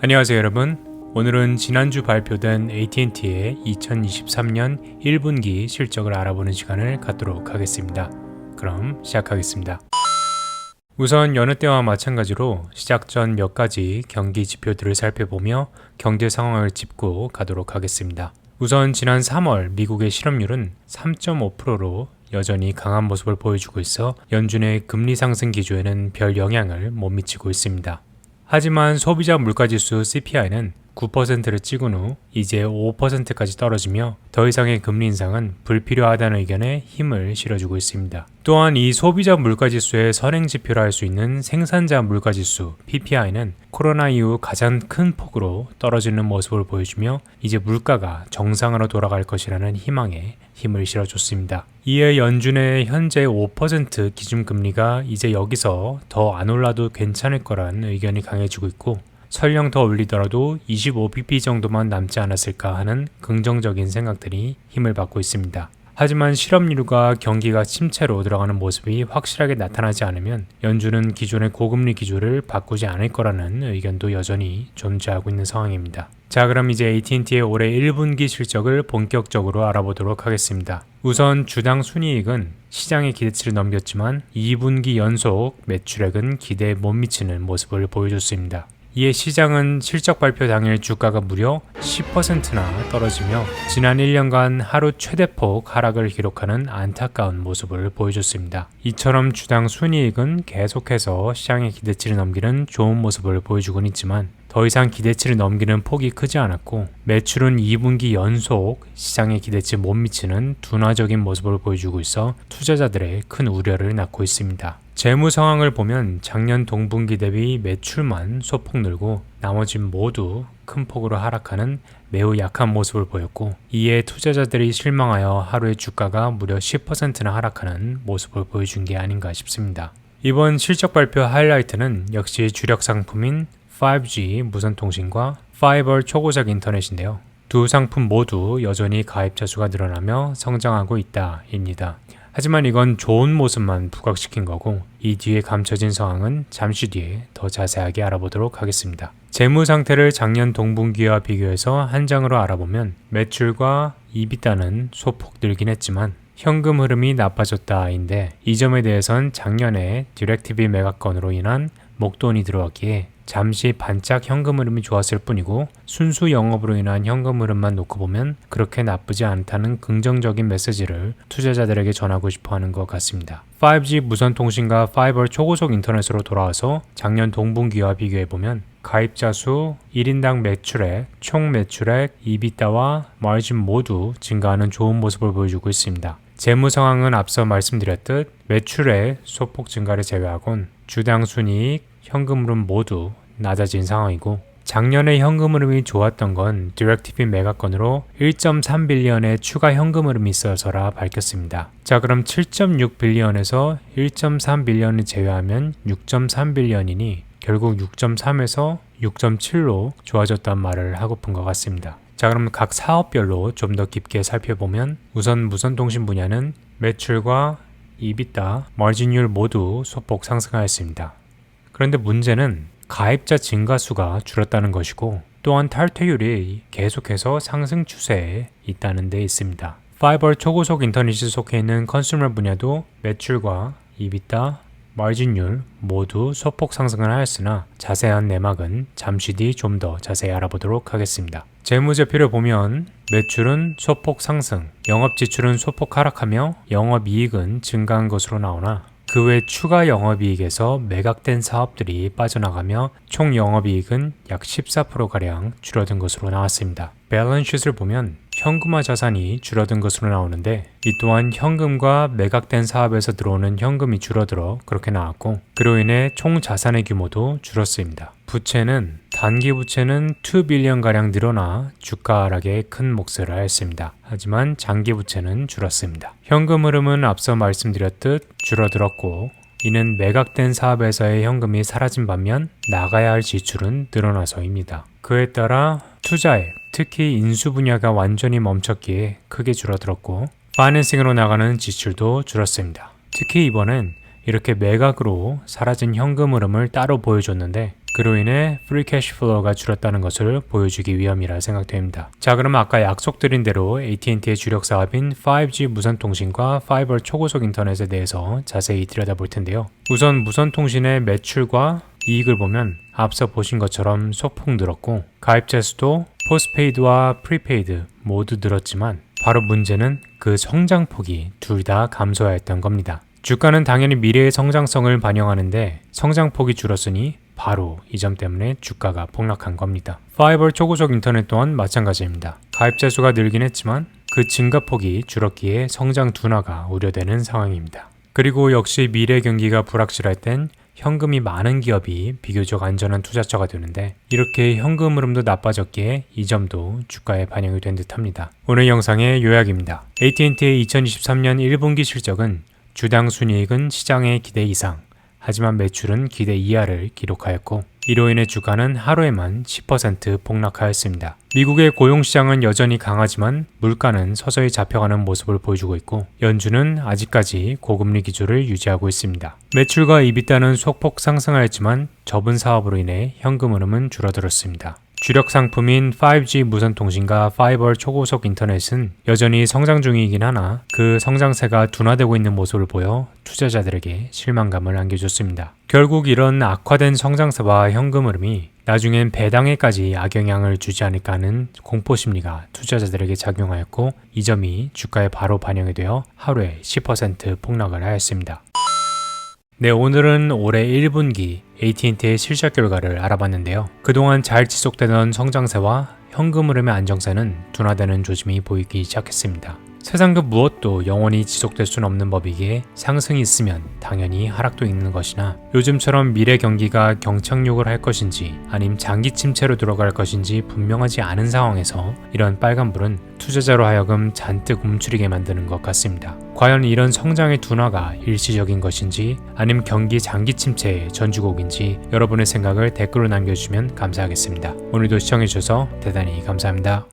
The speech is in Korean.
안녕하세요 여러분. 오늘은 지난주 발표된 AT&T의 2023년 1분기 실적을 알아보는 시간을 갖도록 하겠습니다. 그럼 시작하겠습니다. 우선 여느 때와 마찬가지로 시작 전 몇 가지 경기 지표들을 살펴보며 경제 상황을 짚고 가도록 하겠습니다. 우선 지난 3월 미국의 실업률은 3.5%로 여전히 강한 모습을 보여주고 있어 연준의 금리 상승 기조에는 별 영향을 못 미치고 있습니다. 하지만 소비자 물가지수 CPI는 9%를 찍은 후 이제 5%까지 떨어지며 더 이상의 금리 인상은 불필요하다는 의견에 힘을 실어주고 있습니다. 또한 이 소비자 물가지수의 선행지표라 할 수 있는 생산자 물가지수 PPI는 코로나 이후 가장 큰 폭으로 떨어지는 모습을 보여주며 이제 물가가 정상으로 돌아갈 것이라는 희망에 힘을 실어줬습니다. 이에 연준의 현재 5% 기준금리가 이제 여기서 더 안 올라도 괜찮을 거란 의견이 강해지고 있고 설령 더 올리더라도 25bp 정도만 남지 않았을까 하는 긍정적인 생각들이 힘을 받고 있습니다. 하지만 실업률과 경기가 침체로 들어가는 모습이 확실하게 나타나지 않으면 연준은 기존의 고금리 기조를 바꾸지 않을 거라는 의견도 여전히 존재하고 있는 상황입니다. 자, 그럼 이제 AT&T의 올해 1분기 실적을 본격적으로 알아보도록 하겠습니다. 우선 주당 순이익은 시장의 기대치를 넘겼지만 2분기 연속 매출액은 기대에 못 미치는 모습을 보여줬습니다. 이에 시장은 실적 발표 당일 주가가 무려 10%나 떨어지며 지난 1년간 하루 최대폭 하락을 기록하는 안타까운 모습을 보여줬습니다. 이처럼 주당 순이익은 계속해서 시장의 기대치를 넘기는 좋은 모습을 보여주곤 있지만 더 이상 기대치를 넘기는 폭이 크지 않았고 매출은 2분기 연속 시장의 기대치에 못 미치는 둔화적인 모습을 보여주고 있어 투자자들의 큰 우려를 낳고 있습니다. 재무 상황을 보면 작년 동분기 대비 매출만 소폭 늘고 나머진 모두 큰 폭으로 하락하는 매우 약한 모습을 보였고 이에 투자자들이 실망하여 하루의 주가가 무려 10%나 하락하는 모습을 보여준 게 아닌가 싶습니다. 이번 실적 발표 하이라이트는 역시 주력 상품인 5G 무선통신과 파이버 초고속 인터넷인데요. 두 상품 모두 여전히 가입자 수가 늘어나며 성장하고 있다입니다. 하지만 이건 좋은 모습만 부각시킨 거고 이 뒤에 감춰진 상황은 잠시 뒤에 더 자세하게 알아보도록 하겠습니다. 재무 상태를 작년 동분기와 비교해서 한 장으로 알아보면 매출과 EBITDA는 소폭 늘긴 했지만 현금 흐름이 나빠졌다인데 이 점에 대해선 작년에 디렉티비 매각건으로 인한 목돈이 들어왔기에 잠시 반짝 현금 흐름이 좋았을 뿐이고 순수 영업으로 인한 현금 흐름만 놓고 보면 그렇게 나쁘지 않다는 긍정적인 메시지를 투자자들에게 전하고 싶어 하는 것 같습니다. 5G 무선통신과 파이버 초고속 인터넷으로 돌아와서 작년 동분기와 비교해보면 가입자 수, 1인당 매출액, 총 매출액, EBITDA와 마진 모두 증가하는 좋은 모습을 보여주고 있습니다. 재무 상황은 앞서 말씀드렸듯 매출액 소폭 증가를 제외하곤 주당 순이익, 현금 흐름 모두 낮아진 상황이고 작년에 현금 흐름이 좋았던 건 디렉티비 매각건으로 1.3빌리언의 추가 현금 흐름이 있어서라 밝혔습니다. 자, 그럼 7.6빌리언에서 1.3빌리언을 제외하면 6.3빌리언이니 결국 6.3에서 6.7로 좋아졌단 말을 하고픈 것 같습니다. 자, 그럼 각 사업별로 좀 더 깊게 살펴보면 우선 무선통신 분야는 매출과 EBITDA, 마진율 모두 소폭 상승하였습니다. 그런데 문제는 가입자 증가수가 줄었다는 것이고 또한 탈퇴율이 계속해서 상승 추세에 있다는 데 있습니다. 파이버 초고속 인터넷이 속해 있는 컨슈머 분야도 매출과 EBITDA, 마진율 모두 소폭 상승을 하였으나 자세한 내막은 잠시 뒤 좀 더 자세히 알아보도록 하겠습니다. 재무제표를 보면 매출은 소폭 상승, 영업지출은 소폭 하락하며 영업이익은 증가한 것으로 나오나 그 외 추가 영업이익에서 매각된 사업들이 빠져나가며 총 영업이익은 약 14%가량 줄어든 것으로 나왔습니다. 밸런스시트를 보면 현금화 자산이 줄어든 것으로 나오는데 이 또한 현금과 매각된 사업에서 들어오는 현금이 줄어들어 그렇게 나왔고 그로 인해 총 자산의 규모도 줄었습니다. 부채는 단기 부채는 2빌리언가량 늘어나 주가 하락에 큰 몫을 하였습니다. 하지만 장기 부채는 줄었습니다. 현금 흐름은 앞서 말씀드렸듯 줄어들었고 이는 매각된 사업에서의 현금이 사라진 반면 나가야 할 지출은 늘어나서입니다. 그에 따라 투자액, 특히 인수 분야가 완전히 멈췄기에 크게 줄어들었고 파이낸싱으로 나가는 지출도 줄었습니다. 특히 이번엔 이렇게 매각으로 사라진 현금 흐름을 따로 보여줬는데 그로 인해 프리 캐시 플로우가 줄었다는 것을 보여주기 위함이라 생각됩니다. 자, 그럼 아까 약속드린 대로 AT&T의 주력 사업인 5G 무선통신과 파이버 초고속 인터넷에 대해서 자세히 들여다볼 텐데요. 우선 무선통신의 매출과 이익을 보면 앞서 보신 것처럼 소폭 늘었고 가입자 수도 포스트페이드와 프리페이드 모두 늘었지만 바로 문제는 그 성장폭이 둘 다 감소하였던 겁니다. 주가는 당연히 미래의 성장성을 반영하는데 성장폭이 줄었으니 바로 이 점 때문에 주가가 폭락한 겁니다. 파이버 초고속 인터넷 또한 마찬가지입니다. 가입자 수가 늘긴 했지만 그 증가폭이 줄었기에 성장 둔화가 우려되는 상황입니다. 그리고 역시 미래 경기가 불확실할 땐 현금이 많은 기업이 비교적 안전한 투자처가 되는데 이렇게 현금 흐름도 나빠졌기에 이 점도 주가에 반영이 된 듯합니다. 오늘 영상의 요약입니다. AT&T의 2023년 1분기 실적은 주당 순이익은 시장의 기대 이상, 하지만 매출은 기대 이하를 기록하였고 이로 인해 주가는 하루에만 10% 폭락하였습니다. 미국의 고용시장은 여전히 강하지만 물가는 서서히 잡혀가는 모습을 보여주고 있고 연준은 아직까지 고금리 기조를 유지하고 있습니다. 매출과 EBITDA는 소폭 상승하였지만 접은 사업으로 인해 현금 흐름은 줄어들었습니다. 주력 상품인 5G 무선통신과 파이버 초고속 인터넷은 여전히 성장 중이긴 하나 그 성장세가 둔화되고 있는 모습을 보여 투자자들에게 실망감을 안겨줬습니다. 결국 이런 악화된 성장세와 현금 흐름이 나중엔 배당에까지 악영향을 주지 않을까 하는 공포심리가 투자자들에게 작용하였고 이 점이 주가에 바로 반영이 되어 하루에 10% 폭락을 하였습니다. 네, 오늘은 올해 1분기 AT&T의 실적 결과를 알아봤는데요. 그동안 잘 지속되던 성장세와 현금 흐름의 안정세는 둔화되는 조짐이 보이기 시작했습니다. 세상 그 무엇도 영원히 지속될 수는 없는 법이기에 상승이 있으면 당연히 하락도 있는 것이나 요즘처럼 미래 경기가 경착륙을 할 것인지 아님 장기 침체로 들어갈 것인지 분명하지 않은 상황에서 이런 빨간불은 투자자로 하여금 잔뜩 움츠리게 만드는 것 같습니다. 과연 이런 성장의 둔화가 일시적인 것인지 아님 경기 장기 침체의 전주곡인지 여러분의 생각을 댓글로 남겨주시면 감사하겠습니다. 오늘도 시청해주셔서 대단히 감사합니다.